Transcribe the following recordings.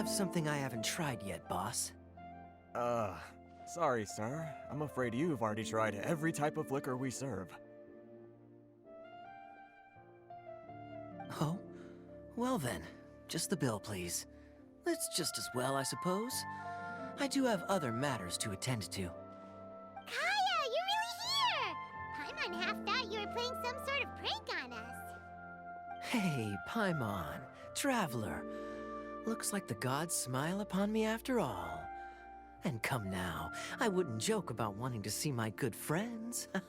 have something I haven't tried yet, boss. Sorry, sir. I'm afraid you've already tried every type of liquor we serve. Oh? Well then, just the bill, please. It's just as well, I suppose. I do have other matters to attend to. Kaya, you're really here! Paimon half thought you were playing some sort of prank on us. Hey, Paimon, traveler. Looks like the gods smile upon me after all. And come now, I wouldn't joke about wanting to see my good friends. Wait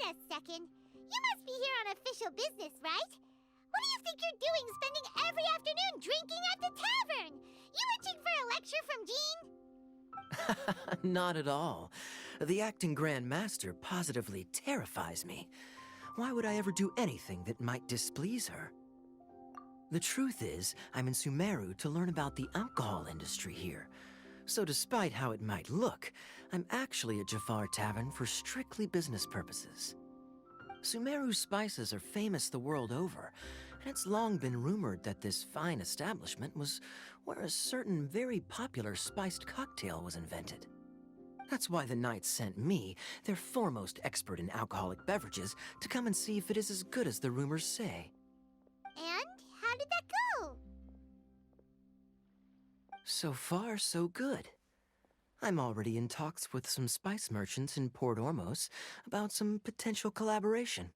a second. You must be here on official business, right? What do you think you're doing spending every afternoon drinking at the tavern? You itching for a lecture from Jean? Not at all. The acting Grand Master positively terrifies me. Why would I ever do anything that might displease her? The truth is, I'm in Sumeru to learn about the alcohol industry here. So despite how it might look, I'm actually at Jafar Tavern for strictly business purposes. Sumeru spices are famous the world over, and it's long been rumored that this fine establishment was where a certain very popular spiced cocktail was invented. That's why the Knights sent me, their foremost expert in alcoholic beverages, to come and see if it is as good as the rumors say. And how did that go? So far, so good. I'm already in talks with some spice merchants in Port Ormos about some potential collaboration.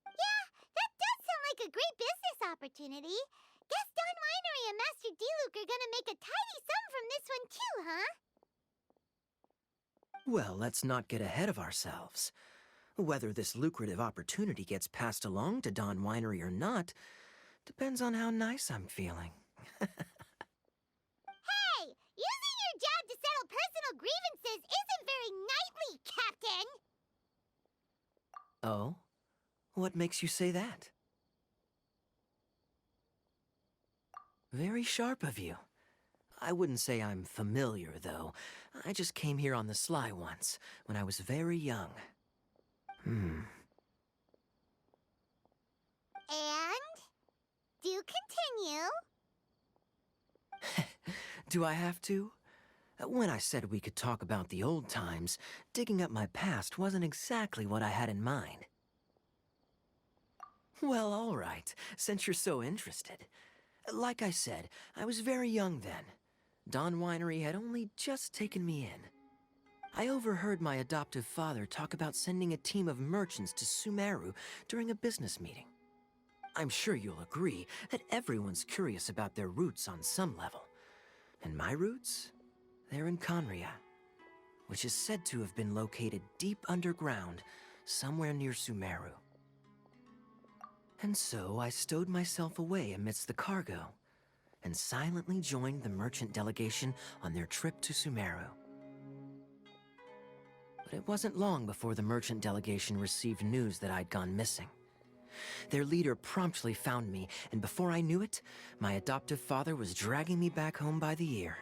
Yeah, that does sound like a great business opportunity. Guess Don Winery and Master D-Luke are gonna make a tidy sum from this one too, huh? Well, let's not get ahead of ourselves. Whether this lucrative opportunity gets passed along to Don Winery or not depends on how nice I'm feeling. Hey, using your job to settle personal grievances isn't very knightly, Captain! Oh? What makes you say that? Very sharp of you. I wouldn't say I'm familiar, though. I just came here on the sly once, when I was very young. And? Do continue. Do I have to? When I said we could talk about the old times, digging up my past wasn't exactly what I had in mind. Well, all right, since you're so interested. Like I said, I was very young then. Don Winery had only just taken me in. I overheard my adoptive father talk about sending a team of merchants to Sumeru during a business meeting. I'm sure you'll agree that everyone's curious about their roots on some level. And my roots? They're in Conria, which is said to have been located deep underground, somewhere near Sumeru. And so I stowed myself away amidst the cargo, and silently joined the merchant delegation on their trip to Sumeru. But it wasn't long before the merchant delegation received news that I'd gone missing. Their leader promptly found me, and before I knew it, my adoptive father was dragging me back home by the ear.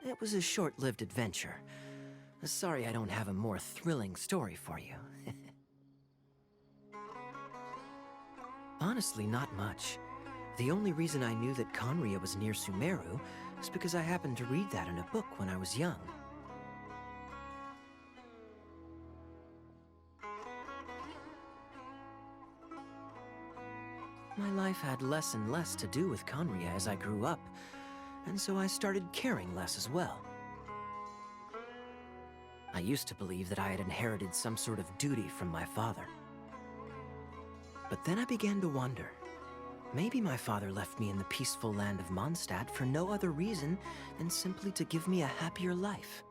It was a short-lived adventure. Sorry I don't have a more thrilling story for you. Honestly, not much. The only reason I knew that Conria was near Sumeru is because I happened to read that in a book when I was young. My life had less and less to do with Conria as I grew up, and so I started caring less as well. I used to believe that I had inherited some sort of duty from my father. But then I began to wonder. Maybe my father left me in the peaceful land of Mondstadt for no other reason than simply to give me a happier life.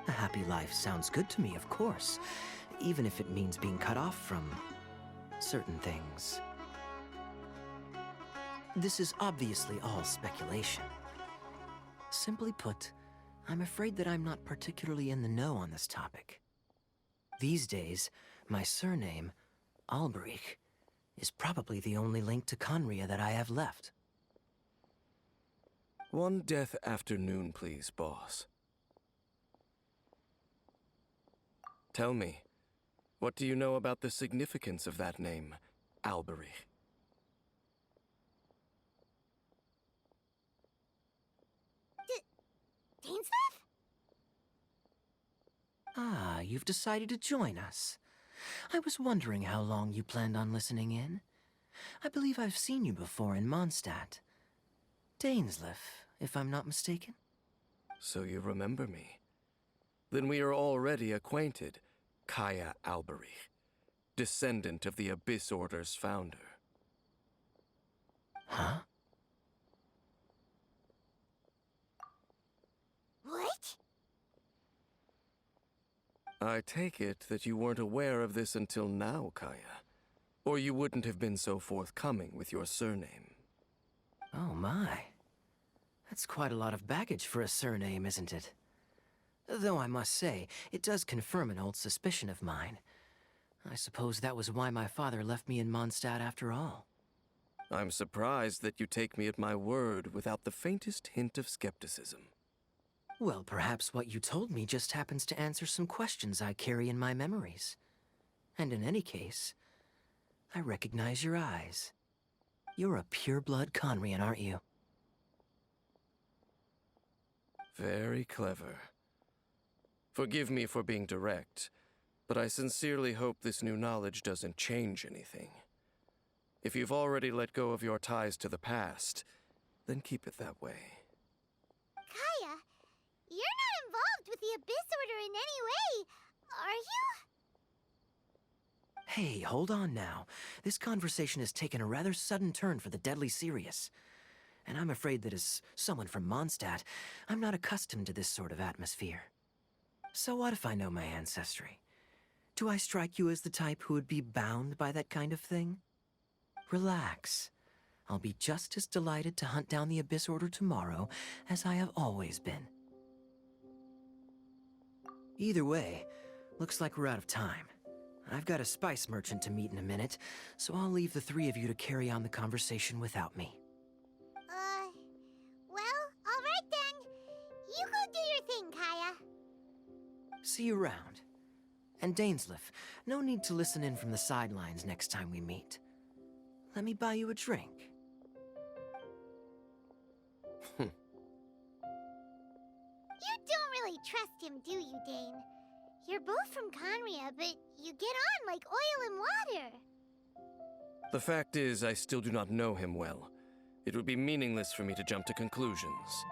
A happy life sounds good to me, of course, even if it means being cut off from certain things. This is obviously all speculation. Simply put, I'm afraid that I'm not particularly in the know on this topic. These days, my surname, Alberich, is probably the only link to Conria that I have left. One death afternoon, please, boss. Tell me, what do you know about the significance of that name, Alberich. Dainsleif? Ah, you've decided to join us. I was wondering how long you planned on listening in. I believe I've seen you before in Mondstadt. Dainsleif, if I'm not mistaken. So you remember me. Then we are already acquainted, Kaya Alberich, descendant of the Abyss Order's founder. Huh? What? I take it that you weren't aware of this until now, Kaya. Or you wouldn't have been so forthcoming with your surname. Oh my. That's quite a lot of baggage for a surname, isn't it? Though I must say, it does confirm an old suspicion of mine. I suppose that was why my father left me in Mondstadt after all. I'm surprised that you take me at my word without the faintest hint of skepticism. Well, perhaps what you told me just happens to answer some questions I carry in my memories. And in any case, I recognize your eyes. You're a pure-blood Conrian, aren't you? Very clever. Forgive me for being direct, but I sincerely hope this new knowledge doesn't change anything. If you've already let go of your ties to the past, then keep it that way. Kaya, you're not involved with the Abyss Order in any way, are you? Hey, hold on now. This conversation has taken a rather sudden turn for the deadly serious. And I'm afraid that as someone from Mondstadt, I'm not accustomed to this sort of atmosphere. So what if I know my ancestry? Do I strike you as the type who would be bound by that kind of thing? Relax. I'll be just as delighted to hunt down the Abyss Order tomorrow as I have always been. Either way, looks like we're out of time. I've got a spice merchant to meet in a minute, so I'll leave the three of you to carry on the conversation without me. Well, alright then. You go do your thing, Kaya. See you around. And Dainsleif, no need to listen in from the sidelines next time we meet. Let me buy you a drink. You don't really trust him, do you, Dane? You're both from Conria, but you get on like oil and water. The fact is, I still do not know him well. It would be meaningless for me to jump to conclusions.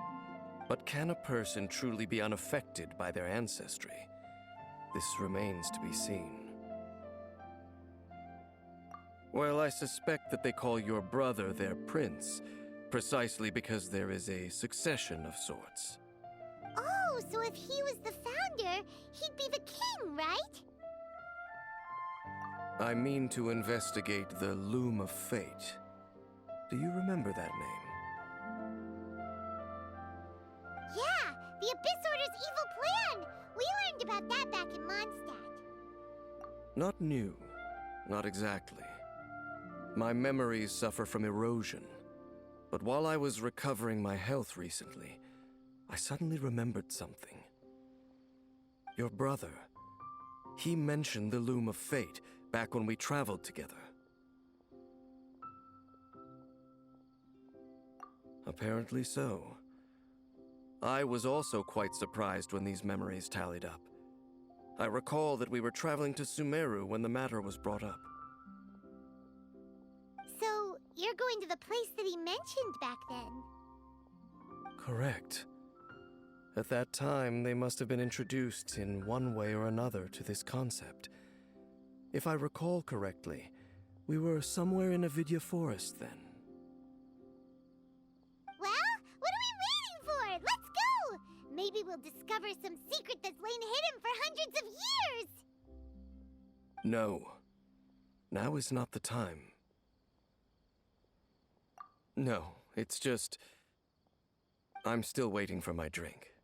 But can a person truly be unaffected by their ancestry? This remains to be seen. Well, I suspect that they call your brother their prince, precisely because there is a succession of sorts. Oh, so if he was the founder, he'd be the king, right? I mean to investigate the Loom of Fate. Do you remember that name? Yeah, the Abyss Order's evil plan! We learned about that back in Mondstadt. Not new. Not exactly. My memories suffer from erosion. But while I was recovering my health recently, I suddenly remembered something. Your brother. He mentioned the Loom of Fate back when we traveled together. Apparently so. I was also quite surprised when these memories tallied up. I recall that we were traveling to Sumeru when the matter was brought up. So, you're going to the place that he mentioned back then? Correct. At that time, they must have been introduced in one way or another to this concept. If I recall correctly, we were somewhere in Avidya Forest then. Well, what are we waiting for? Let's go! Maybe we'll discover some secret that's lain hidden for hundreds of years! No. Now is not the time. No, it's just... I'm still waiting for my drink.